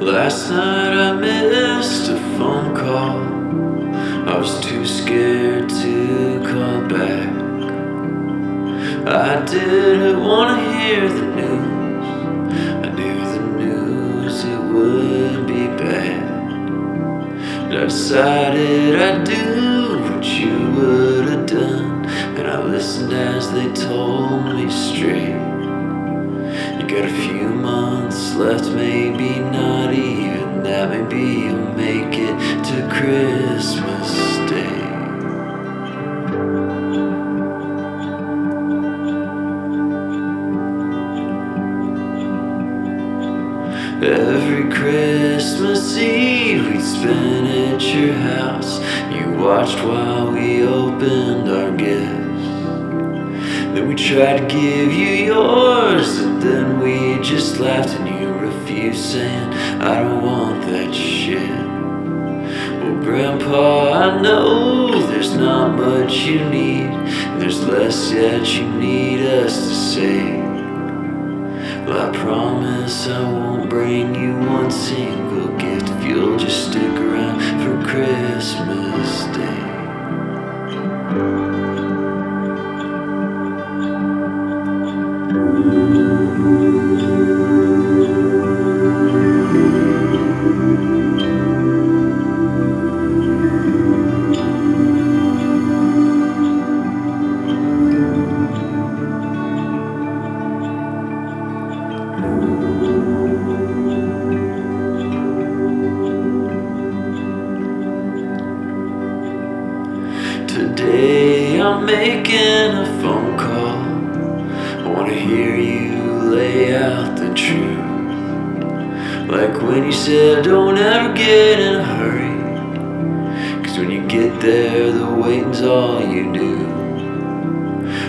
Last night I missed a phone call. I was too scared to call back. I didn't want to hear the news. I knew the news, it would be bad. I decided I'd do what you would have done, and I listened as they told me straight. You got a few months left, maybe not even that. Maybe you'll make it to Christmas Day. Every Christmas Eve we'd spend at your house. You watched while we opened our gifts. Then we tried to give you yours, and then we just laughed and you refused, saying, I don't want that shit. Well, Grandpa, I know there's not much you need, and there's less yet you need us to say. Well, I promise I won't bring you one single gift if you'll just stick around for Christmas Day. Today I'm making a phone call. I want to hear you lay out the truth. Like when you said don't ever get in a hurry, 'cause when you get there the waiting's all you do.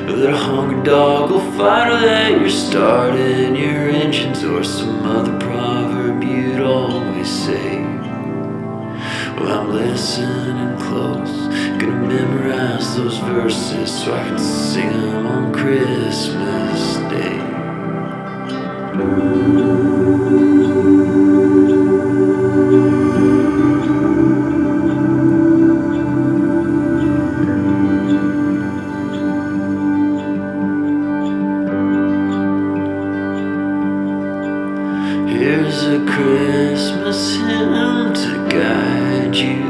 That a hungry dog will fight, or that you're starting your engines, or some other proverb you'd always say. Well, I'm listening close, gonna memorize those verses so I can sing them on Christmas Day. Here's a Christmas hymn to guide you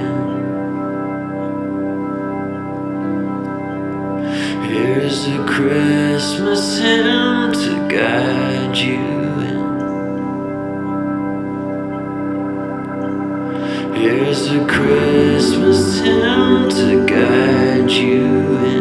in. Here's a Christmas hymn to guide you in. Here's a Christmas hymn to guide you in.